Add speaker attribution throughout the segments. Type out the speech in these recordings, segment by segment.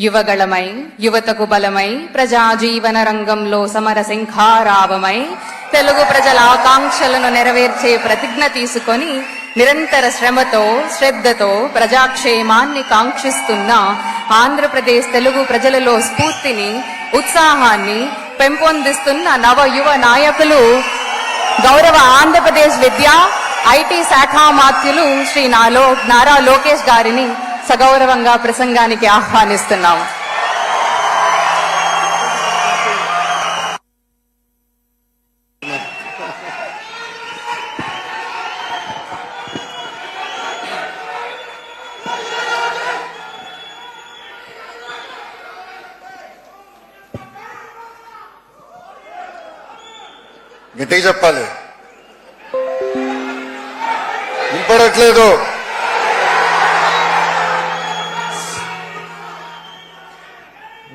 Speaker 1: యువగళమై యువతకు బలమై ప్రజాజీవన రంగంలో సమర శంఖారావమై తెలుగు ప్రజల ఆకాంక్షలను నెరవేర్చే ప్రతిజ్ఞ తీసుకొని నిరంతర శ్రమతో శ్రద్ధతో ప్రజాక్షేమాన్ని కాంక్షిస్తున్న ఆంధ్రప్రదేశ్ తెలుగు ప్రజలలో స్ఫూర్తిని ఉత్సాహాన్ని పెంపొందిస్తున్న నవ యువ నాయకులు గౌరవ ఆంధ్రప్రదేశ్ విద్యా ఐటీ శాఖ మాత్యులు శ్రీ నారా లోకేష్ గారిని సగౌరవంగా ప్రసంగానికి ఆహ్వానిస్తున్నాం.
Speaker 2: గట్టిగా చెప్పాలి, వినపడట్లేదు.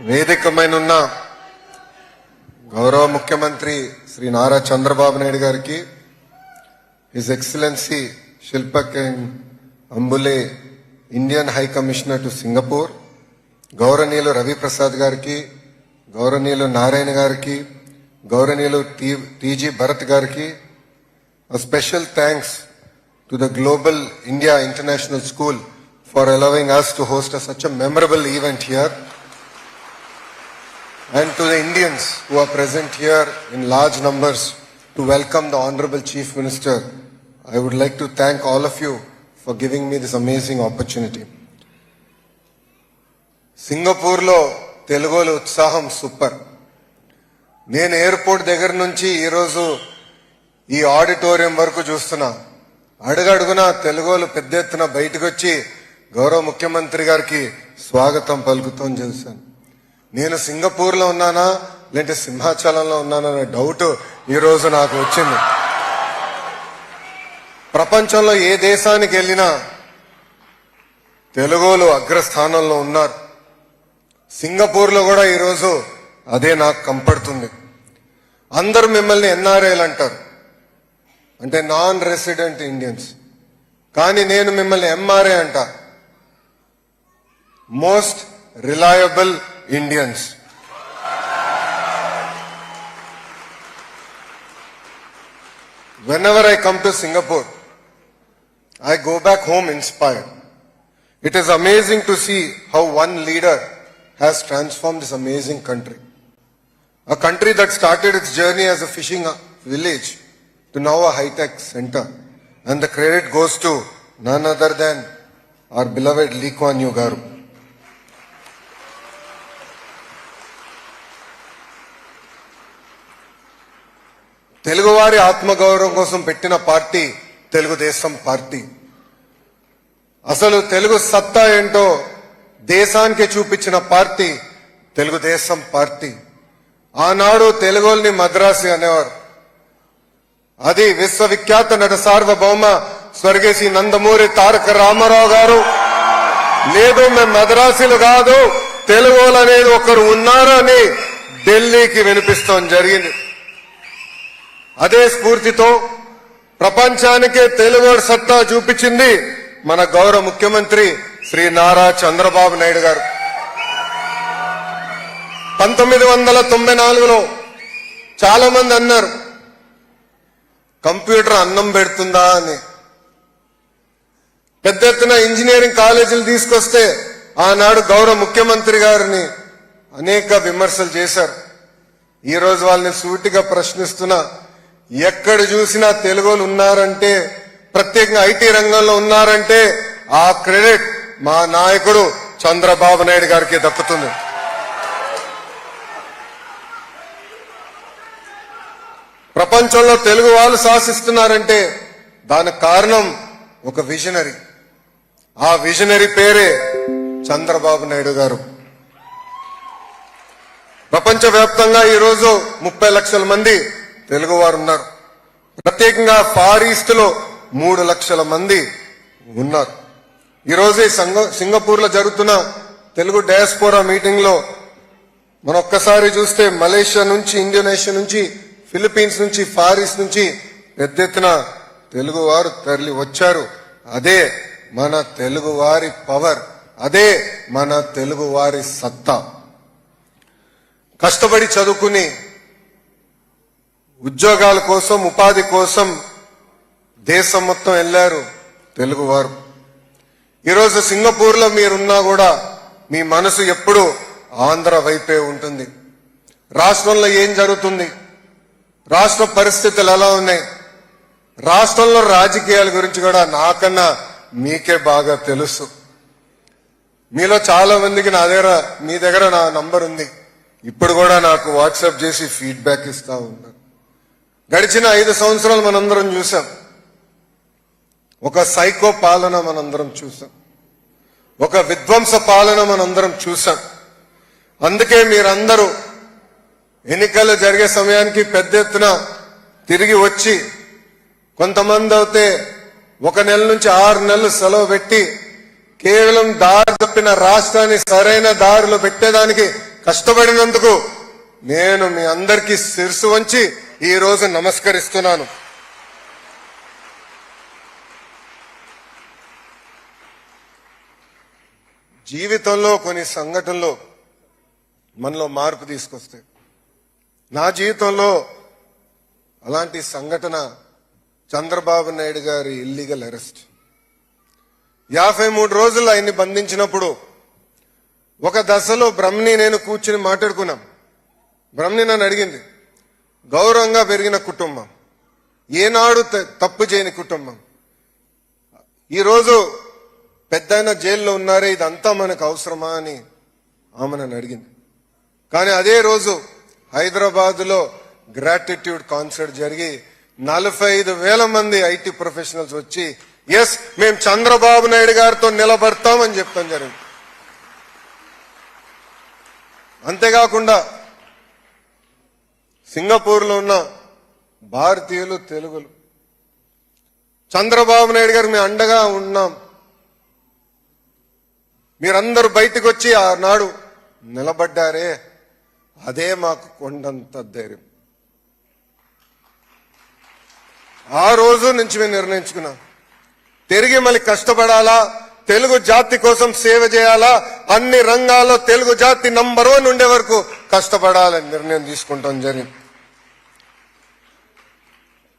Speaker 2: వేదికమైనున్న గౌరవ ముఖ్యమంత్రి శ్రీ నారా చంద్రబాబు నాయుడు గారికి, his excellency Shilpak Ambule Indian high commissioner to Singapore, గౌరవనీయులు రవిప్రసాద్ గారికి, గౌరవనీయులు నారాయణ గారికి, గౌరవనీయులు టీజీ భరత్ గారికి, special thanks to the global India international school for allowing us to host such a memorable event here. And to the Indians who are present here in large numbers to welcome the Honorable Chief Minister, I would like to thank all of you for giving me this amazing opportunity. Singapore లో తెలుగుల ఉత్సాహం super. నేను airport దగ్గర నుంచి ఈరోజు ఈ auditorium వరకు చూస్తున్నా, అడుగడుగున తెలుగులు పెద్ద ఎత్తున బయటకు వచ్చి గౌరవ ముఖ్యమంత్రి గారికి స్వాగతం పలుకుతాం చూశాను. నేను సింగపూర్ లో ఉన్నానా లేదంటే సింహాచలంలో ఉన్నానా అనే డౌట్ ఈ రోజు నాకు వచ్చింది. ప్రపంచంలో ఏ దేశానికి వెళ్ళినా తెలుగులు అగ్రస్థానంలో ఉన్నారు. సింగపూర్ లో కూడా ఈరోజు అదే నాకు కంపడుతుంది. అందరూ మిమ్మల్ని ఎన్ఆర్ఐలు అంటారు, అంటే నాన్ రెసిడెంట్ ఇండియన్స్. కానీ నేను మిమ్మల్ని ఎంఆర్ఐ అంట, most reliable Indians. Whenever I come to Singapore, I go back home inspired. It is amazing to see how one leader has transformed this amazing country. A country that started its journey as a fishing village to now a high-tech center. And the credit goes to none other than our beloved Lee Kuan Yew garu. తెలుగువారి ఆత్మగౌరవం కోసం పెట్టిన party Telugu Desam party. అసలు తెలుగు సత్తా ఏంటో దేశానికి చూపించిన party Telugu Desam party. ఆనాడు తెలుగుల్ని మద్రాసి అనేవారు. అది విశ్వవిఖ్యాత నట సార్వభౌమ స్వర్గేసి నందమూరి తారక రామారావు గారు, లేదు మేము మద్రాసీలు కాదు తెలుగులు అనేది ఒకరు ఉన్నారు అని ఢిల్లీకి వినిపిస్తోంది జరిగింది. అదే స్ఫూర్తితో ప్రపంచానికే తెలుగు సత్తా చూపించింది మన గౌరవ ముఖ్యమంత్రి శ్రీ నారా చంద్రబాబు నాయుడు గారు. 1994లో చాలా మంది అన్నారు కంప్యూటర్ అన్నం పెడుతుందా అని. పెద్ద ఎత్తున ఇంజనీరింగ్ కాలేజీలు తీసుకొస్తే ఆనాడు గౌరవ ముఖ్యమంత్రి గారిని అనేక విమర్శలు చేశారు. ఈ రోజు వాళ్ళని సూటిగా ప్రశ్నిస్తున్నా, ఎక్కడ చూసినా తెలుగులు ఉన్నారంటే, ప్రత్యేకంగా ఐటీ రంగంలో ఉన్నారంటే ఆ క్రెడిట్ మా నాయకుడు చంద్రబాబు నాయుడు గారికి దక్కుతుంది. ప్రపంచంలో తెలుగు వాళ్ళు శాసిస్తున్నారంటే దానికి కారణం ఒక విజనరీ. ఆ విజనరీ పేరే చంద్రబాబు నాయుడు గారు. ప్రపంచవ్యాప్తంగా ఈరోజు 30 లక్షల మంది తెలుగు వారు ఉన్నారు. ప్రత్యేకంగా ఫార్ ఈస్ట్ లో 3 లక్షల మంది ఉన్నారు. ఈరోజు సింగపూర్ లో జరుగుతున్న తెలుగు డయాస్పోరా మీటింగ్ లో మనం ఒక్కసారి చూస్తే మలేషియా నుంచి, ఇండోనేషియా నుంచి, ఫిలిప్పీన్స్ నుంచి, ఫార్ ఈస్ట్ నుంచి పెద్ద ఎత్తున తెలుగు వారు తరలి వచ్చారు. అదే మన తెలుగు వారి పవర్, అదే మన తెలుగు వారి సత్తా. కష్టపడి చదువుకుని ఉద్యోగాల కోసం, ఉపాధి కోసం దేశం మొత్తం వెళ్లారు తెలుగువారు. ఈరోజు సింగపూర్లో మీరున్నా కూడా మీ మనసు ఎప్పుడూ ఆంధ్ర వైపే ఉంటుంది. రాష్ట్రంలో ఏం జరుగుతుంది, రాష్ట్ర పరిస్థితులు ఎలా ఉన్నాయి, రాష్ట్రంలో రాజకీయాల గురించి కూడా నాకన్నా మీకే బాగా తెలుసు. మీలో చాలా మందికి మీ దగ్గర నా నంబర్ ఉంది. ఇప్పుడు కూడా నాకు వాట్సాప్ చేసి ఫీడ్బ్యాక్ ఇస్తా ఉన్నారు. గడిచిన 5 సంవత్సరాలు మనందరం చూసాం. ఒక సైకో పాలన మనందరం చూసాం, ఒక విధ్వంస పాలన మనందరం చూసాం. అందుకే మీరందరూ ఎన్నికలు జరిగే సమయానికి పెద్ద ఎత్తున తిరిగి వచ్చి, కొంతమంది అయితే 1 నెల నుంచి 6 నెలలు సెలవు పెట్టి కేవలం దారి తప్పిన రాష్ట్రాన్ని సరైన దారిలో పెట్టేదానికి కష్టపడినందుకు నేను మీ అందరికీ శిరసు వంచి ఈ రోజు నమస్కరిస్తున్నాను. జీవితంలో కొన్ని సంఘటనలు మనలో మార్పు తీసుకొస్తాయి. నా జీవితంలో అలాంటి సంఘటన చంద్రబాబు నాయుడు గారి ఇల్లీగల్ అరెస్ట్. 53 రోజులు ఆయన్ని బంధించినప్పుడు ఒక దశలో బ్రహ్మని నేను కూర్చుని మాట్లాడుకున్నాం. బ్రహ్మని నన్ను అడిగింది, గౌరవంగా పెరిగిన కుటుంబం, ఏనాడు తప్పు చేయని కుటుంబం, ఈరోజు పెద్దయిన జైల్లో ఉన్నారే, ఇదంతా మనకు అవసరమా అని ఆమె నన్ను అడిగింది. కానీ అదే రోజు హైదరాబాద్లో గ్రాటిట్యూడ్ కాన్సర్ట్ జరిగి 45,000 మంది ఐటీ ప్రొఫెషనల్స్ వచ్చి ఎస్ మేము చంద్రబాబు నాయుడు గారితో నిలబడతామని చెప్తాం జరిగింది. అంతేకాకుండా సింగపూర్లో ఉన్న భారతీయులు, తెలుగులు చంద్రబాబు నాయుడు గారు మేము అండగా ఉన్నాం, మీరందరూ బయటకు వచ్చి ఆనాడు నిలబడ్డారే, అదే మాకు కొండంత ధైర్యం. ఆ రోజు నుంచి మేము నిర్ణయించుకున్నాం, తిరిగి మళ్ళీ కష్టపడాలా, తెలుగు జాతి కోసం సేవ చేయాలా, అన్ని రంగాల్లో తెలుగు జాతి నంబర్ 1 ఉండే వరకు కష్టపడాలని నిర్ణయం తీసుకుంటాం జరిగింది.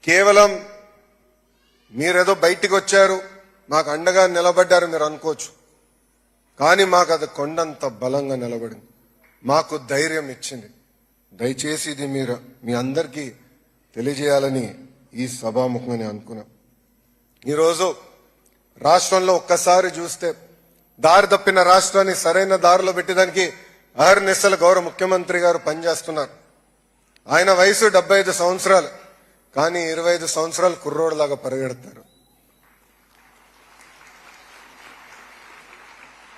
Speaker 2: కేవలం మీరేదో బయటికి వచ్చారు, మాకు అండగా నిలబడ్డారు మీరు అనుకోవచ్చు, కానీ మాకు అది కొండంత బలంగా నిలబడింది, మాకు ధైర్యం ఇచ్చింది. దయచేసి ఇది మీ అందరికీ తెలియజేయాలని ఈ సభాముఖంగా నేను అనుకున్నాం. ఈరోజు రాష్ట్రంలో ఒక్కసారి చూస్తే దారి తప్పిన రాష్ట్రాన్ని సరైన దారిలో పెట్టడానికి అహర్నిశలు గౌరవ ముఖ్యమంత్రి గారు పనిచేస్తున్నారు. ఆయన వయసు 75 సంవత్సరాలు, కానీ 25 సంవత్సరాలు కుర్రోడులాగా పరిగెడతారు.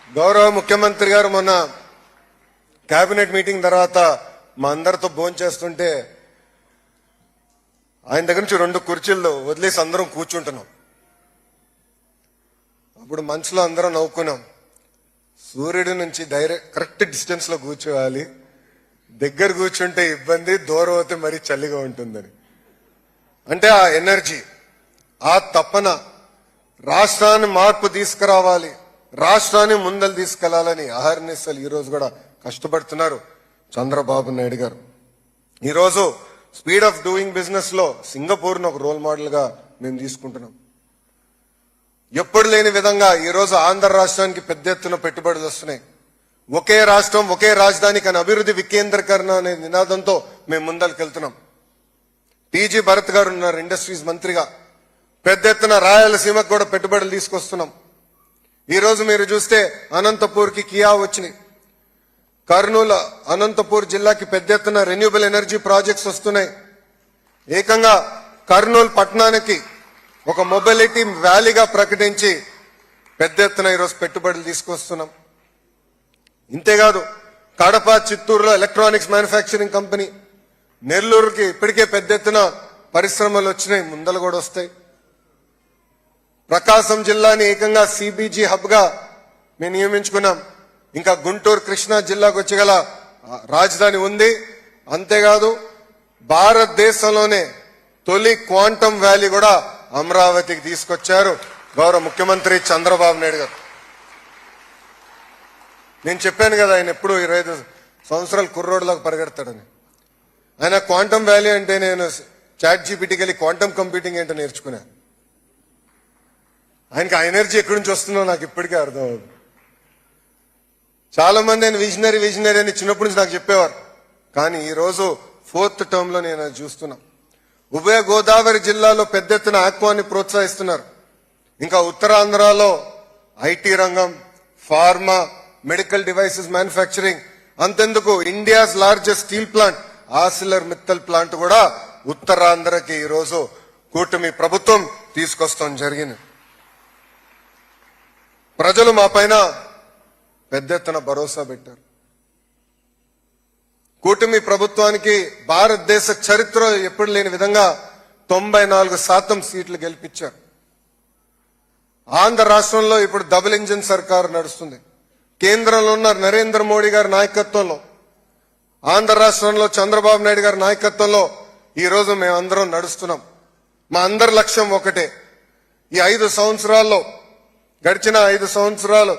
Speaker 2: గౌరవ ముఖ్యమంత్రి గారు మొన్న కేబినెట్ మీటింగ్ తర్వాత మా అందరితో భోంచేస్తుంటే ఆయన దగ్గర నుంచి 2 కుర్చీల్లో వదిలేసి అందరం కూర్చుంటున్నాం. అప్పుడు మనసులో అందరం నవ్వుకున్నాం, సూర్యుడి నుంచి కరెక్ట్ డిస్టెన్స్ లో కూర్చోవాలి, దగ్గర కూర్చుంటే ఇబ్బంది, దూరం అవుతే మరీ చలిగా ఉంటుందని. అంటే ఆ ఎనర్జీ, ఆ తపన, రాష్ట్రాన్ని మార్పు తీసుకురావాలి, రాష్ట్రాన్ని ముందలు తీసుకెళ్లాలని అహర్నిశలు ఈ రోజు కూడా కష్టపడుతున్నారు చంద్రబాబు నాయుడు గారు. ఈరోజు స్పీడ్ ఆఫ్ డూయింగ్ బిజినెస్ లో సింగపూర్ను ఒక రోల్ మోడల్ గా మేము తీసుకుంటున్నాం. ఎప్పుడు లేని విధంగా ఈరోజు ఆంధ్ర రాష్ట్రానికి పెద్ద ఎత్తున పెట్టుబడులు వస్తున్నాయి. ఒకే రాష్ట్రం ఒకే రాజధాని కానీ అభివృద్ధి వికేంద్రీకరణ అనే నినాదంతో మేము ముందరికెళ్తున్నాం. టీజీ భరత్ గారు ఉన్నారు ఇండస్ట్రీస్ మంత్రిగా, పెద్ద ఎత్తున రాయలసీమకు కూడా పెట్టుబడులు తీసుకొస్తున్నాం. ఈ రోజు మీరు చూస్తే అనంతపూర్కి కియా వచ్చినాయి, కర్నూలు అనంతపూర్ జిల్లాకి పెద్ద ఎత్తున రెన్యూబుల్ ఎనర్జీ ప్రాజెక్ట్స్ వస్తున్నాయి. ఏకంగా కర్నూలు పట్టణానికి ఒక మొబిలిటీ వ్యాలీగా ప్రకటించి పెద్ద ఎత్తున ఈరోజు పెట్టుబడులు తీసుకొస్తున్నాం. ఇంతేకాదు కడప, చిత్తూరులో ఎలక్ట్రానిక్స్ మ్యానుఫ్యాక్చరింగ్ కంపెనీ, నెల్లూరుకి ఇప్పటికే పెద్ద ఎత్తున పరిశ్రమలు వచ్చినాయి, ముందలు కూడా వస్తాయి. ప్రకాశం జిల్లాని ఏకంగా సిబిజీ హబ్ గా మేము నియమించుకున్నాం. ఇంకా గుంటూరు, కృష్ణా జిల్లాకు వచ్చగల రాజధాని ఉంది. అంతేకాదు భారతదేశంలోనే తొలి క్వాంటమ్ వ్యాలీ కూడా అమరావతికి తీసుకొచ్చారు గౌరవ ముఖ్యమంత్రి చంద్రబాబు నాయుడు గారు. నేను చెప్పాను కదా ఆయన ఎప్పుడు 25 సంవత్సరాలు కుర్రోడ్లాగా పరిగెడతాడని. ఆయన క్వాంటమ్ వ్యాలీ అంటే నేను చాట్ జీపీటీకి వెళ్ళి క్వాంటమ్ కంప్యూటింగ్ ఏంటో నేర్చుకున్నా. ఆయనకి ఆ ఎనర్జీ ఎక్కడి నుంచి వస్తుందో నాకు ఇప్పటికే అర్థం అవుతుంది. చాలా మంది ఆయన విజనరీ అని చిన్నప్పటి నుంచి నాకు చెప్పేవారు. కానీ ఈ రోజు 4th టర్మ్ లో నేను అది చూస్తున్నా. ఉభయ గోదావరి జిల్లాలో పెద్ద ఎత్తున ఆక్వాని ప్రోత్సహిస్తున్నారు. ఇంకా ఉత్తరాంధ్రలో ఐటీ రంగం, ఫార్మా, మెడికల్ డివైసెస్ మ్యానుఫ్యాక్చరింగ్, అంతెందుకు India's largest steel plant Arcelor Mittal plant కూడా ఉత్తరాంధ్రకి ఈ రోజు కూటమి ప్రభుత్వం తీసుకొస్తాం జరిగింది. ప్రజలు మా పైన పెద్ద ఎత్తున భరోసా పెట్టారు. కూటమి ప్రభుత్వానికి భారతదేశ చరిత్ర ఎప్పుడు లేని విధంగా 94% సీట్లు గెలిపించారు. ఆంధ్ర రాష్ట్రంలో ఇప్పుడు డబుల్ ఇంజిన్ సర్కార్ నడుస్తుంది. కేంద్రంలో ఉన్న నరేంద్ర మోడీ గారి నాయకత్వంలో, ఆంధ్ర రాష్ట్రంలో చంద్రబాబు నాయుడు గారి నాయకత్వంలో ఈ రోజు మేమందరం నడుస్తున్నాం. మా అందరి లక్ష్యం ఒకటే. ఈ 5 సంవత్సరాల్లో, గడిచిన 5 సంవత్సరాల్లో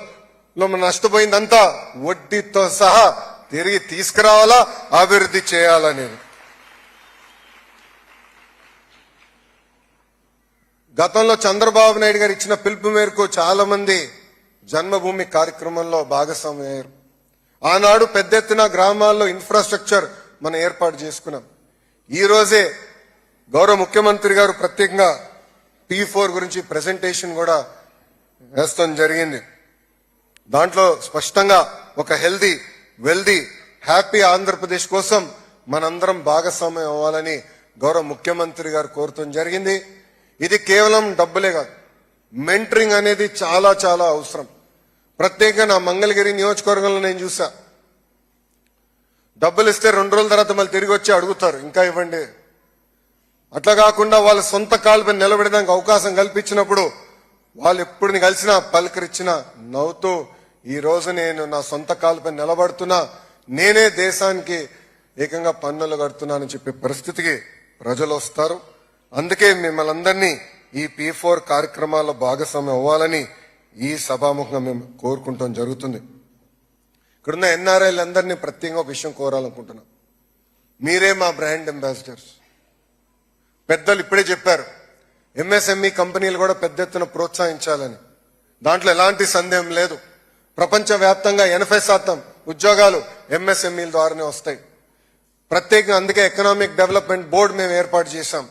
Speaker 2: మనం నష్టపోయిందంతా వడ్డీతో సహా తిరిగి తీసుకురావాలా, అభివృద్ధి చేయాలనేది. గతంలో చంద్రబాబు నాయుడు గారు ఇచ్చిన పిలుపు మేరకు చాలా మంది జన్మభూమి కార్యక్రమంలో భాగస్వామయ్యారు. ఆనాడు పెద్ద ఎత్తున గ్రామాల్లో ఇన్ఫ్రాస్ట్రక్చర్ మనం ఏర్పాటు చేసుకున్నాం. ఈ రోజే గౌరవ ముఖ్యమంత్రి గారు ప్రత్యేకంగా P4 గురించి ప్రెజెంటేషన్ కూడా వేస్తాం జరిగింది. దాంట్లో స్పష్టంగా ఒక హెల్దీ, వెల్దీ, హ్యాపీ ఆంధ్రప్రదేశ్ కోసం మనందరం భాగస్వామ్యం అవ్వాలని గౌరవ ముఖ్యమంత్రి గారు కోరటం జరిగింది. ఇది కేవలం డబ్బులే కాదు, మెంటరింగ్ అనేది చాలా చాలా అవసరం. ప్రత్యేకంగా నా మంగళగిరి నియోజకవర్గంలో నేను చూసా, డబ్బులు ఇస్తే 2 రోజుల తర్వాత మళ్ళీ తిరిగి వచ్చి అడుగుతారు ఇంకా ఇవ్వండి. అట్లా కాకుండా వాళ్ళ సొంత కాళ్ళపై నిలబెట్టడానికి అవకాశం కల్పించినప్పుడు వాళ్ళు ఎప్పుడు కలిసినా పలకరించినా నవ్వుతూ ఈ రోజు నేను నా సొంత కాళ్ళపై నిలబడుతున్నా, నేనే దేశానికి ఏకంగా పన్నులు కడుతున్నానని చెప్పే పరిస్థితికి ప్రజలు వస్తారు. అందుకే మిమ్మల్ని అందరినీ ఈ P4 కార్యక్రమాల్లో భాగస్వామ్యం అవ్వాలని ఈ సభాముఖంగా మేము కోరుకుంటాం జరుగుతుంది. ఇక్కడున్న NRIలందరినీ ప్రత్యేకంగా ఒక విషయం కోరాలనుకుంటున్నాం. మీరే మా బ్రాండ్ అంబాసిడర్స్. పెద్దలు ఇప్పుడే చెప్పారు, MSME కంపెనీలు కూడా పెద్ద ఎత్తున ప్రోత్సహించాలని. దాంట్లో ఎలాంటి సందేహం లేదు. ప్రపంచవ్యాప్తంగా 80% ఉద్యోగాలు MSMEల ద్వారానే వస్తాయి. ప్రత్యేకంగా అందుకే ఎకనామిక్ డెవలప్మెంట్ బోర్డు మేము ఏర్పాటు చేశాం.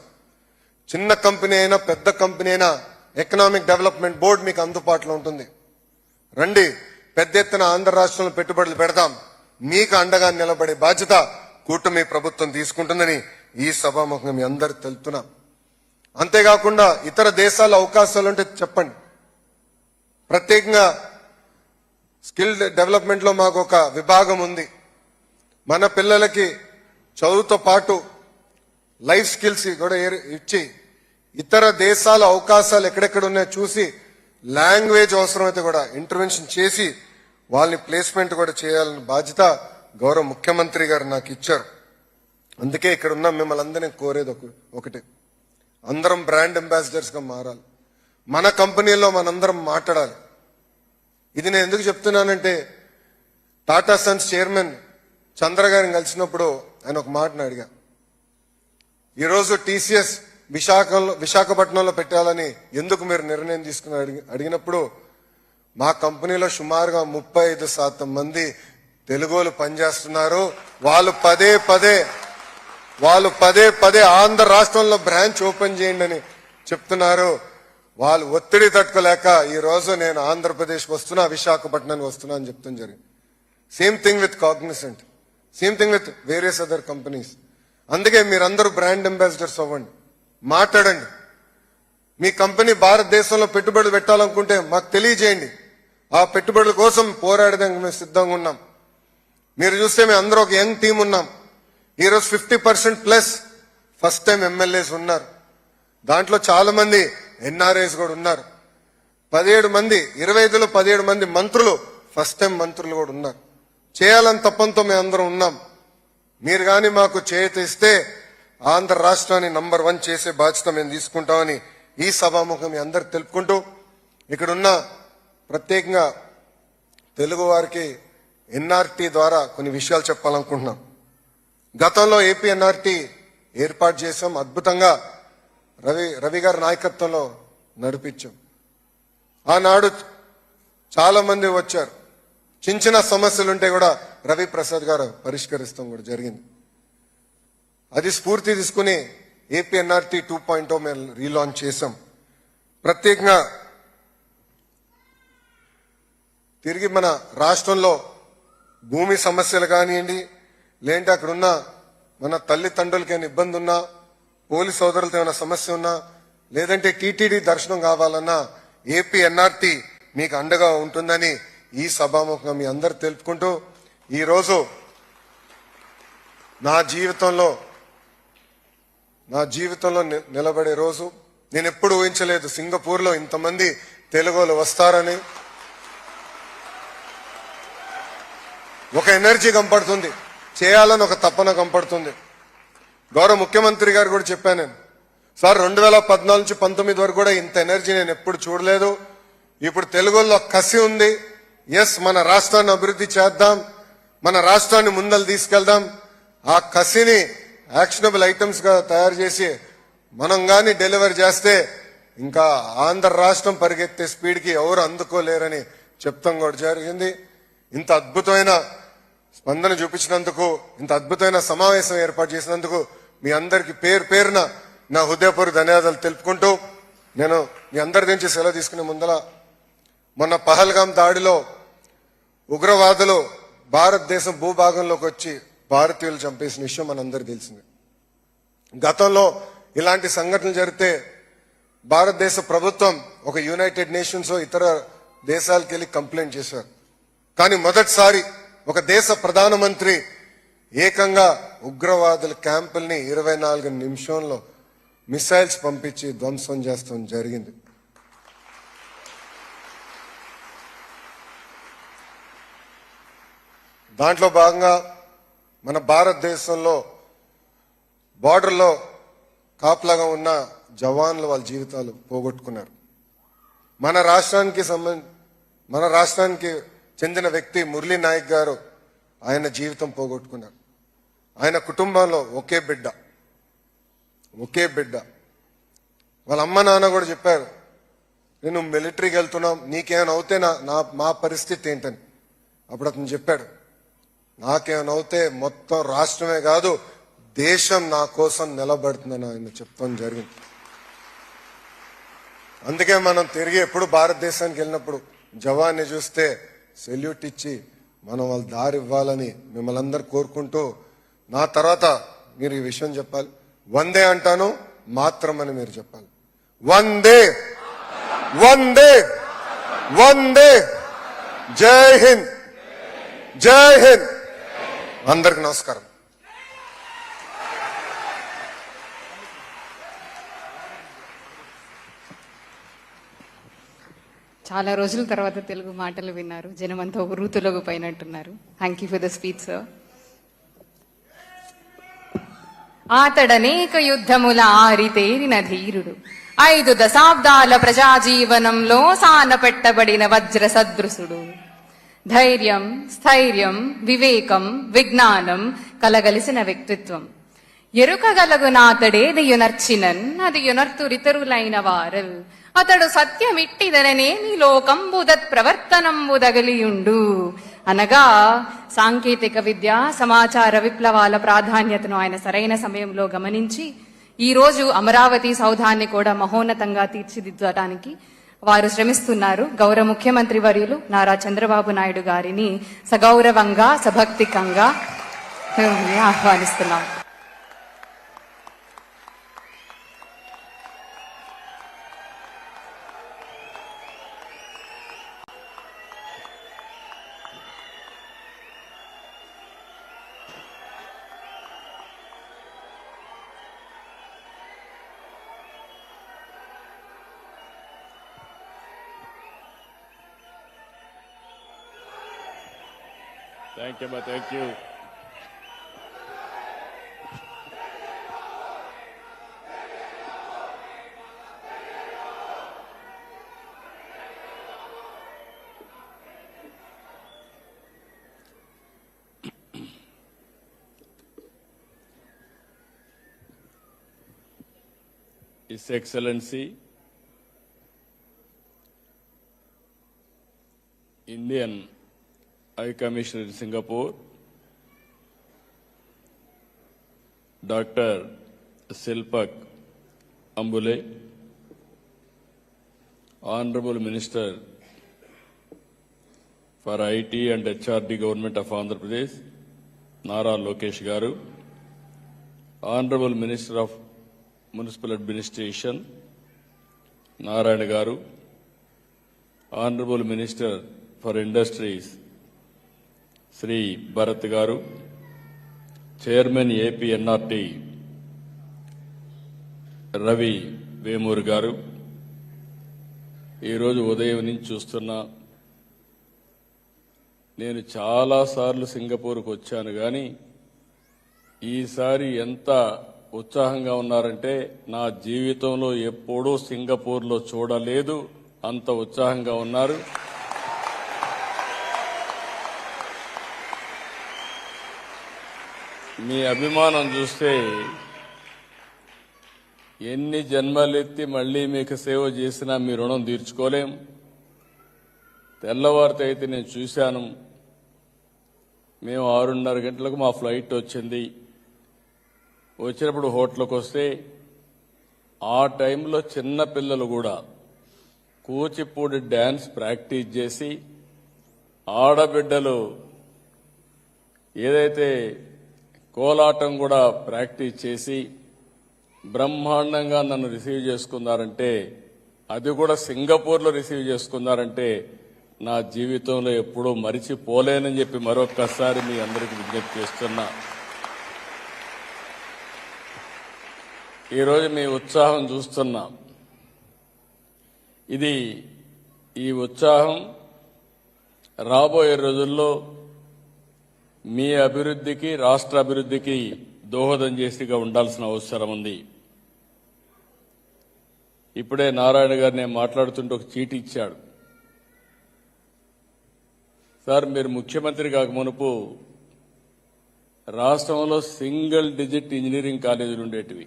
Speaker 2: చిన్న కంపెనీ అయినా పెద్ద కంపెనీ అయినా ఎకనామిక్ డెవలప్మెంట్ బోర్డు మీకు అందుబాటులో ఉంటుంది. రండి, పెద్ద ఎత్తున ఆంధ్ర రాష్ట్రంలో పెట్టుబడులు పెడదాం. మీకు అండగా నిలబడే బాధ్యత కూటమి ప్రభుత్వం తీసుకుంటుందని ఈ సభాముఖంగా మీ అందరు తెలుపుతున్నాం. అంతేకాకుండా ఇతర దేశాల అవకాశాలుంటే చెప్పండి. ప్రత్యేకంగా స్కిల్ డెవలప్మెంట్ లో మాకు ఒక విభాగం ఉంది. మన పిల్లలకి చదువుతో పాటు లైఫ్ స్కిల్స్ కూడా ఇచ్చి ఇతర దేశాల అవకాశాలు ఎక్కడెక్కడ ఉన్నాయో చూసి లాంగ్వేజ్ అవసరమైతే కూడా ఇంటర్వెన్షన్ చేసి వాళ్ళని ప్లేస్మెంట్ కూడా చేయాలని బాధ్యత గౌరవ ముఖ్యమంత్రి గారు నాకు ఇచ్చారు. అందుకే ఇక్కడ ఉన్న మిమ్మల్ని అందరినీ కోరేది ఒకటే, అందరం బ్రాండ్ అంబాసిడర్స్ గా మారాలి. మన కంపెనీలో మనందరం మాట్లాడాలి. ఇది నేను ఎందుకు చెప్తున్నానంటే, టాటా సన్స్ చైర్మన్ చంద్ర గారిని కలిసినప్పుడు ఆయన ఒక మాటను అడిగా. ఈరోజు TCS విశాఖపట్నంలో పెట్టాలని ఎందుకు మీరు నిర్ణయం తీసుకుని అడిగినప్పుడు, మా కంపెనీలో సుమారుగా 35% మంది తెలుగోలు పనిచేస్తున్నారు. వాళ్ళు పదే పదే ఆంధ్ర రాష్ట్రంలో బ్రాంచ్ ఓపెన్ చేయండి అని చెప్తున్నారు. వాళ్ళు ఒత్తిడి తట్టుకోలేక ఈ రోజు నేను ఆంధ్రప్రదేశ్కి వస్తున్నా, విశాఖపట్నానికి వస్తున్నా అని చెప్తాం జరిగింది. Same thing with Cognizant, same thing with various other companies. అందుకే మీరందరూ బ్రాండ్ అంబాసిడర్స్ అవ్వండి, మాట్లాడండి. మీ కంపెనీ భారతదేశంలో పెట్టుబడులు పెట్టాలనుకుంటే మాకు తెలియజేయండి. ఆ పెట్టుబడుల కోసం పోరాడడానికి మేము సిద్ధంగా ఉన్నాం. మీరు చూస్తే మేము అందరూ ఒక యంగ్ టీం ఉన్నాం. ఈరోజు 50% ఫస్ట్ టైం ఎమ్మెల్యేస్ ఉన్నారు. దాంట్లో చాలా మంది NRIs కూడా ఉన్నారు. 17 మంది 25లో 17 మంది మంత్రులు ఫస్ట్ టైం మంత్రులు కూడా ఉన్నారు. చేయాలని తప్పంతో మేము అందరం ఉన్నాం. మీరు కానీ మాకు చేయిస్తే ఆంధ్ర రాష్ట్రాన్ని నంబర్ 1 చేసే బాధ్యత మేము తీసుకుంటామని ఈ సభాముఖం మీ అందరు తెలుపుకుంటూ, ఇక్కడున్న ప్రత్యేకంగా తెలుగు వారికి ఎన్ఆర్టీ ద్వారా కొన్ని విషయాలు చెప్పాలనుకుంటున్నాం. గతంలో ఏపీ ఎన్ఆర్టీ ఏర్పాటు చేశాం, అద్భుతంగా రవి గారి నాయకత్వంలో నడిపించాం. ఆనాడు చాలా మంది వచ్చారు, చిన్న చిన్న సమస్యలు ఉంటే కూడా రవి ప్రసాద్ గారు పరిష్కరిస్తాం కూడా జరిగింది. అది స్ఫూర్తి తీసుకుని ఏపీ ఎన్ఆర్టీ 2.0 మేము రీలాంచ్ చేశాం. ప్రత్యేకంగా తిరిగి మన రాష్ట్రంలో భూమి సమస్యలు కానివ్వండి, లేదంటే అక్కడున్న మన తల్లిదండ్రులకి ఏమైనా ఇబ్బంది ఉన్నా, పోలీస్ సోదరులతో ఏమైనా సమస్య ఉన్నా, లేదంటే టీటీడీ దర్శనం కావాలన్నా ఏపీ ఎన్ఆర్టీ మీకు అండగా ఉంటుందని ఈ సభాముఖంగా మీ అందరు తెలుపుకుంటూ, ఈరోజు నా జీవితంలో నిలబడే రోజు. నేను ఎప్పుడు ఊహించలేదు సింగపూర్లో ఇంతమంది తెలుగులు వస్తారని. ఒక ఎనర్జీ కనపడుతుంది, చేయాలని ఒక తపన కనపడుతుంది. గౌరవ ముఖ్యమంత్రి గారు కూడా చెప్పాను నేను, సార్ 2014 నుంచి 19 వరకు కూడా ఇంత ఎనర్జీ నేను ఎప్పుడు చూడలేదు. ఇప్పుడు తెలుగులో కసి ఉంది. ఎస్, మన రాష్ట్రాన్ని అభివృద్ధి చేద్దాం, మన రాష్ట్రాన్ని ముందలు తీసుకెళ్దాం. ఆ కసిని యాక్షనబుల్ ఐటమ్స్ గా తయారు చేసి మనం గాని డెలివరీ చేస్తే ఇంకా ఆంధ్ర రాష్ట్రం పరిగెత్తే స్పీడ్ కి ఎవరు అందుకోలేరని చెప్తాం కూడా జరిగింది. ఇంత అద్భుతమైన స్పందన చూపించినందుకు, ఇంత అద్భుతమైన సమావేశం ఏర్పాటు చేసినందుకు మీ అందరికి పేరు పేరున నా హృదయపూర్వక ధన్యవాదాలు తెలుపుకుంటూ, నేను మీ అందరి నుంచి సెలవు తీసుకునే ముందర, మొన్న పహల్గాం దాడిలో ఉగ్రవాదులు భారతదేశం భూభాగంలోకి వచ్చి భారతీయులు చంపేసిన విషయం మనందరికీ తెలిసింది. గతంలో ఇలాంటి సంఘటనలు జరిగితే భారతదేశ ప్రభుత్వం ఒక యునైటెడ్ నేషన్స్ ఇతర దేశాలకు వెళ్ళి కంప్లైంట్ చేశారు. కానీ మొదటిసారి ఒక దేశ ప్రధానమంత్రి ఏకంగా ఉగ్రవాదుల క్యాంపుల్ని 24 నిమిషంలో మిసైల్స్ పంపించి ధ్వంసం చేస్తాం జరిగింది. దాంట్లో భాగంగా మన భారతదేశంలో బార్డర్లో కాపలాగా ఉన్న జవాన్లు వాళ్ళ జీవితాలు పోగొట్టుకున్నారు. మన రాష్ట్రానికి చెందిన వ్యక్తి మురళీ నాయక్ గారు ఆయన జీవితం పోగొట్టుకున్నారు. ఆయన కుటుంబంలో ఒకే బిడ్డ. వాళ్ళ అమ్మ నాన్న కూడా చెప్పారు, నేను మిలిటరీకి వెళ్తున్నాం, నీకేమైనా అవుతే మా పరిస్థితి ఏంటని. అప్పుడు అతను చెప్పాడు, నాకేమైనా అవుతే మొత్తం రాష్ట్రమే కాదు దేశం నా కోసం నిలబడుతుందని ఆయన చెప్తాం జరిగింది. అందుకే మనం తిరిగి ఎప్పుడు భారతదేశానికి వెళ్ళినప్పుడు జవాన్ని చూస్తే సెల్యూట్ ఇచ్చి మనం వాళ్ళ దారి ఇవ్వాలని మిమ్మల్ని అందరు కోరుకుంటూ, నా తర్వాత మీరు ఈ విషయం చెప్పాలి. వందే అంటాను, మాత్రం అని మీరు చెప్పాలి. వందే వందే వందే. జై హింద్, జై హింద్. అందరికి నమస్కారం.
Speaker 1: చాలా రోజుల తర్వాత తెలుగు మాటలు విన్నారు. జనమంతా ఉరుతులకు పోయినట్టున్నారు. Thank you for the speech sir. ఆతడనేక యుద్ధముల ఆరితేరిన ధీరుడు, 5 దశాబ్దాల ప్రజాజీవనంలో సాన పెట్టబడిన వజ్ర సదృశుడు. ధైర్యం, స్థైర్యం, వివేకం, విజ్ఞానం కలగలిసిన వ్యక్తిత్వం. ఎరుకగలగునాతడేదియునర్చినన్ అది యునర్తురితరులైన వారల్. అతడు సత్యమిట్టిదననేమి లోకంబుదత్ ప్రవర్తనంబుదగలియుండు. అనగా సాంకేతిక విద్య, సమాచార విప్లవాల ప్రాధాన్యతను ఆయన సరైన సమయంలో గమనించి ఈ రోజు అమరావతి సౌధాన్ని కూడా మహోన్నతంగా తీర్చిదిద్దడానికి వారు శ్రమిస్తున్నారు. గౌరవ ముఖ్యమంత్రి వర్యులు నారా చంద్రబాబు నాయుడు గారిని సగౌరవంగా సభక్తికంగా ఆహ్వానిస్తున్నాం.
Speaker 3: Thank you, ma. Thank you. His Excellency, Indian High Commissioner in Singapore, Dr. Silpak Ambule, Honorable Minister for IT and HRD Government of Andhra Pradesh, Nara Lokesh Garu, Honorable Minister of Municipal Administration, Narayana Garu, Honorable Minister for Industries, Sri Bharat Garu, Chairman AP NRT, Ravi Vemur Garu, ఈ రోజు ఉదయం నుంచి చూస్తున్నా నేను చాలా సార్లు సింగపూర్కు వచ్చాను కానీ ఈసారి ఎంత ఉత్సాహంగా ఉన్నారంటే నా జీవితంలో ఎప్పుడూ సింగపూర్లో చూడలేదు, అంత ఉత్సాహంగా ఉన్నారు. మీ అభిమానం చూస్తే ఎన్ని జన్మలెత్తి మళ్లీ మీకు సేవ చేసినా మీ రుణం తీర్చుకోలేం. తెల్లవారితో అయితే నేను చూశాను, మేము 6:30 గంటలకు మా ఫ్లైట్ వచ్చింది. వచ్చినప్పుడు హోటల్కి వస్తే ఆ టైంలో చిన్న పిల్లలు కూడా కూచిపూడి డ్యాన్స్ ప్రాక్టీస్ చేసి, ఆడబిడ్డలు ఏదైతే కోలాటం కూడా ప్రాక్టీస్ చేసి బ్రహ్మాండంగా నన్ను రిసీవ్ చేసుకున్నారంటే, అది కూడా సింగపూర్లో రిసీవ్ చేసుకున్నారంటే నా జీవితంలో ఎప్పుడూ మరిచిపోలేనని చెప్పి మరొక్కసారి మీ అందరికీ విజ్ఞప్తి చేస్తున్నా. ఈరోజు మీ ఉత్సాహం చూస్తున్నా. ఈ ఉత్సాహం రాబోయే రోజుల్లో మీ అభివృద్ధికి, రాష్ట్ర అభివృద్ధికి దోహదం చేసిగా ఉండాల్సిన అవసరం ఉంది. ఇప్పుడే నారాయణ గారు నేను మాట్లాడుతుంటే ఒక చీటీ ఇచ్చాడు. సార్, మీరు ముఖ్యమంత్రి కాక మునుపు రాష్ట్రంలో సింగిల్ డిజిట్ ఇంజనీరింగ్ కాలేజీలు ఉండేటివి.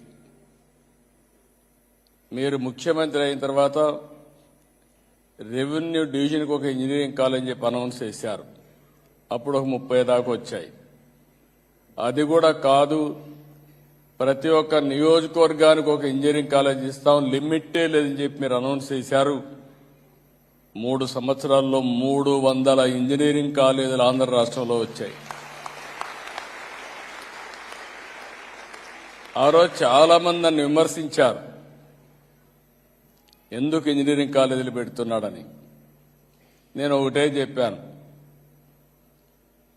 Speaker 3: మీరు ముఖ్యమంత్రి అయిన తర్వాత రెవెన్యూ డివిజన్కి ఒక ఇంజనీరింగ్ కాలేజ్ చెప్పి అనౌన్స్ చేశారు. అప్పుడు ఒక 30 దాకా వచ్చాయి. అది కూడా కాదు, ప్రతి ఒక్క నియోజకవర్గానికి ఒక ఇంజనీరింగ్ కాలేజ్ ఇస్తాం, లిమిటే లేదని చెప్పి మీరు అనౌన్స్ చేశారు. 3 సంవత్సరాల్లో 300 ఇంజనీరింగ్ కాలేజీలు ఆంధ్ర రాష్ట్రంలో వచ్చాయి. ఆ రోజు చాలా మంది నన్ను విమర్శించారు, ఎందుకు ఇంజనీరింగ్ కాలేజీలు పెడుతున్నాడని. నేను ఒకటే చెప్పాను,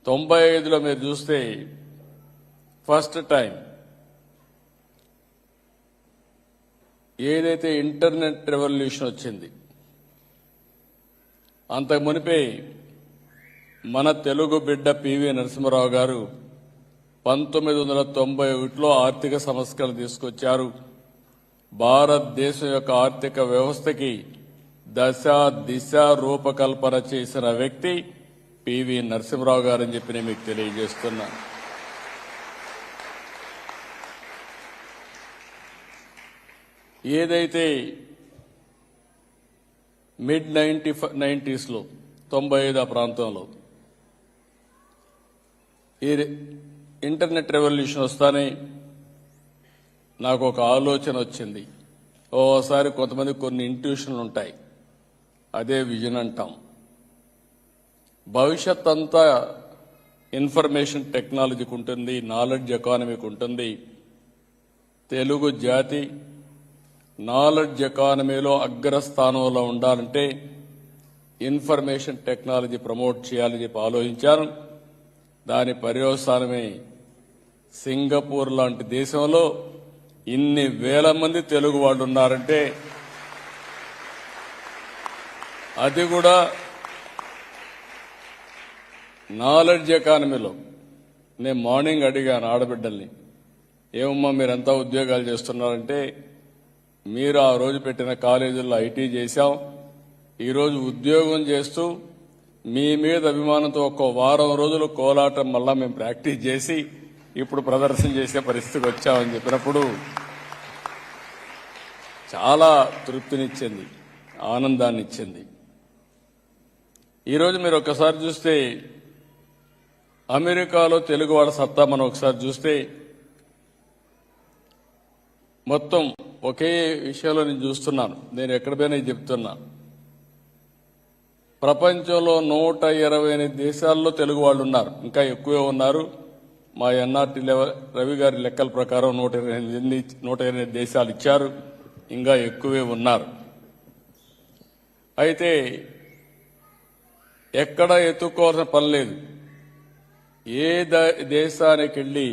Speaker 3: 95లో మీరు చూస్తే ఫస్ట్ టైం ఏదైతే ఇంటర్నెట్ రెవల్యూషన్ వచ్చింది, అంతకు మునిపే మన తెలుగు బిడ్డ పివి నరసింహారావు గారు 1991లో ఆర్థిక సంస్కరణ తీసుకొచ్చారు. భారతదేశం యొక్క ఆర్థిక వ్యవస్థకి దశ దిశ రూపకల్పన చేసిన వ్యక్తి పివి నరసింహారావు గారని చెప్పి నేను మీకు తెలియజేస్తున్నా. ఏదైతే మిడ్ 90స్లో 95 ఆ ప్రాంతంలో ఈ ఇంటర్నెట్ రెవల్యూషన్ వస్తానే నాకు ఒక ఆలోచన వచ్చింది. ఓసారి కొంతమంది కొన్ని ఇంట్యూషన్లు ఉంటాయి, అదే విజన్ అంటాం. భవిష్యత్ అంతా ఇన్ఫర్మేషన్ టెక్నాలజీకి ఉంటుంది, నాలెడ్జ్ ఎకానమీకి ఉంటుంది. తెలుగు జాతి నాలెడ్జ్ ఎకానమీలో అగ్రస్థానంలో ఉండాలంటే ఇన్ఫర్మేషన్ టెక్నాలజీ ప్రమోట్ చేయాలని చెప్పి ఆలోచించాను. దాని పర్యవసానమే సింగపూర్ లాంటి దేశంలో ఇన్ని వేల మంది తెలుగు వాళ్ళు ఉన్నారంటే, అది కూడా నాలెడ్జ్ ఎకానమీలో. నేను మార్నింగ్ అడిగాను ఆడబిడ్డల్ని, ఏమమ్మా మీరంతా ఉద్యోగాలు చేస్తున్నారంటే, మీరు ఆ రోజు పెట్టిన కాలేజీల్లో ఐటీ చేశాం, ఈరోజు ఉద్యోగం చేస్తూ మీ మీద అభిమానంతో ఒక్క వారం రోజులు కోలాటం మళ్ళా మేము ప్రాక్టీస్ చేసి ఇప్పుడు ప్రదర్శన చేసే పరిస్థితికి వచ్చామని చెప్పినప్పుడు చాలా తృప్తినిచ్చింది, ఆనందాన్ని ఇచ్చింది. ఈరోజు మీరు ఒకసారి చూస్తే అమెరికాలో తెలుగు వాళ్ళ సత్తా మనం ఒకసారి చూస్తే మొత్తం ఒకే విషయంలో నేను చూస్తున్నాను. నేను ఎక్కడ పోయినా చెప్తున్నా, ప్రపంచంలో 128 దేశాల్లో తెలుగు వాళ్ళు ఉన్నారు, ఇంకా ఎక్కువే ఉన్నారు. మా ఎన్ఆర్టీ రవి గారి లెక్కల ప్రకారం 128 దేశాలు ఇచ్చారు, ఇంకా ఎక్కువే ఉన్నారు. అయితే ఎక్కడ ఎత్తుక్కోవాల్సిన పని లేదు. ఏ దేశానికి వెళ్ళి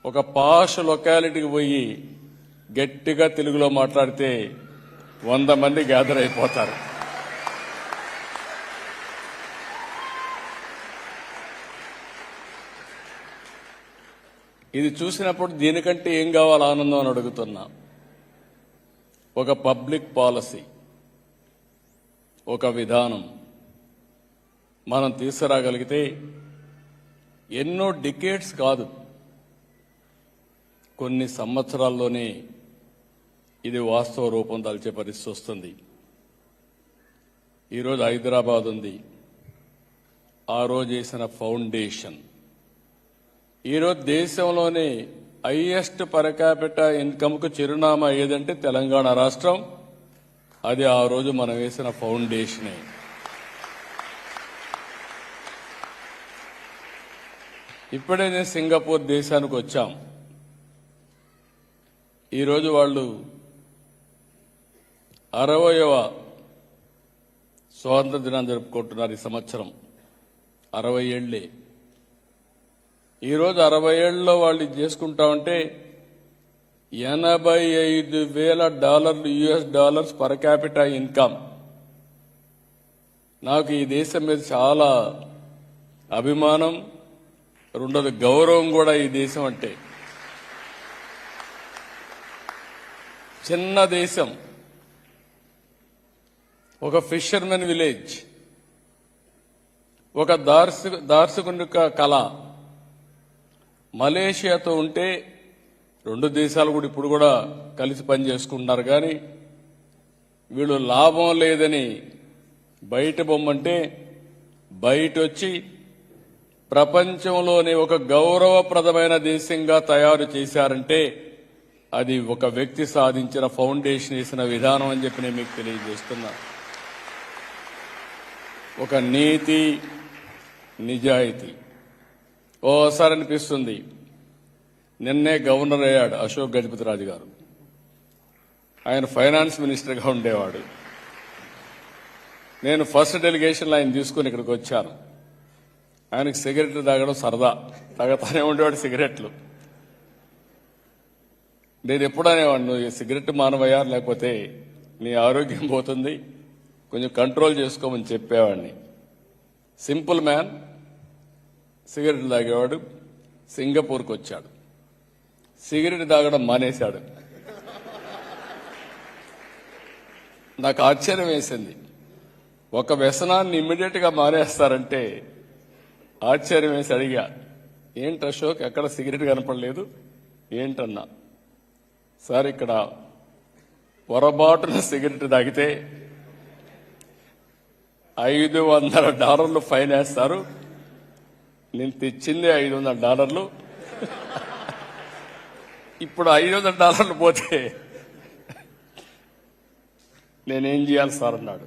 Speaker 3: ఒక పాష్ లొకాలిటీకి పోయి గట్టిగా తెలుగులో మాట్లాడితే 100 మంది గ్యాదర్ అయిపోతారు. ఇది చూసినప్పుడు దీనికంటే ఏం కావాలి ఆనందం అని అడుగుతున్నా. ఒక పబ్లిక్ పాలసీ, ఒక విధానం మనం తీసుకురాగలిగితే ఎన్నో డికేడ్స్ కాదు, కొన్ని సంవత్సరాల్లోనే ఇది వాస్తవ రూపం దాల్చే పరిస్థితి వస్తుంది. ఈరోజు హైదరాబాద్ ఉంది, ఆ రోజు వేసిన ఫౌండేషన్ ఈరోజు దేశంలోనే హైయెస్ట్ పర్ క్యాపిటా ఇన్కమ్కు చిరునామా ఏదంటే తెలంగాణ రాష్ట్రం. అది ఆ రోజు మనం వేసిన ఫౌండేషనే. ఇప్పుడే నేను సింగపూర్ దేశానికి వచ్చాం. ఈరోజు వాళ్ళు 60వ స్వాతంత్ర దినాన్ని జరుపుకుంటున్నారు. ఈ సంవత్సరం 60 ఏళ్లే. ఈరోజు 60 ఏళ్లలో వాళ్ళు ఇది చేసుకుంటా ఉంటే $85,000 US dollars per capita income. నాకు ఈ దేశం మీద చాలా అభిమానం, రెండోది గౌరవం కూడా. ఈ దేశం అంటే చిన్న దేశం, ఒక ఫిషర్మెన్ విలేజ్, ఒక దార్శనిక కళ. మలేషియాతో ఉంటే 2 దేశాలు కూడా ఇప్పుడు కూడా కలిసి పనిచేసుకుంటున్నారు. కానీ వీళ్ళు లాభం లేదని బయట బొమ్మంటే బయట వచ్చి ప్రపంచంలోనే ఒక గౌరవప్రదమైన దేశంగా తయారు చేశారంటే అది ఒక వ్యక్తి సాధించిన ఫౌండేషన్ వేసిన విధానం అని చెప్పి నేను మీకు తెలియజేస్తున్నా. ఒక నీతి, నిజాయితీ. ఓసారి అనిపిస్తుంది, నిన్నే గవర్నర్ అయ్యాడు అశోక్ గజపతిరాజు గారు. ఆయన ఫైనాన్స్ మినిస్టర్గా ఉండేవాడు. నేను ఫస్ట్ డెలిగేషన్లో ఆయన తీసుకుని ఇక్కడికి వచ్చాను. ఆయనకు సిగరెట్లు తాగడం సరదా, తాగతానే ఉండేవాడు సిగరెట్లు. నేను ఎప్పుడు అనేవాడు, నువ్వు సిగరెట్ మానవయ్యా, లేకపోతే నీ ఆరోగ్యం పోతుంది, కొంచెం కంట్రోల్ చేసుకోమని చెప్పేవాడిని. సింపుల్ మ్యాన్, సిగరెట్లు తాగేవాడు. సింగపూర్కి వచ్చాడు, సిగరెట్ తాగడం మానేశాడు. నాకు ఆశ్చర్యం వేసింది. ఒక వ్యసనాన్ని ఇమ్మీడియట్గా మానేస్తారంటే ఆశ్చర్యం వేసి అడిగా, ఏంటి అశోక్, ఎక్కడ సిగరెట్ కనపడలేదు ఏంటన్నా. సార్, ఇక్కడ పొరపాటున సిగరెట్ తాగితే $500 ఫైన్ వేస్తారు. నేను తెచ్చిందే $500. ఇప్పుడు $500 పోతే నేనేం చేయాలి సార్ అన్నాడు.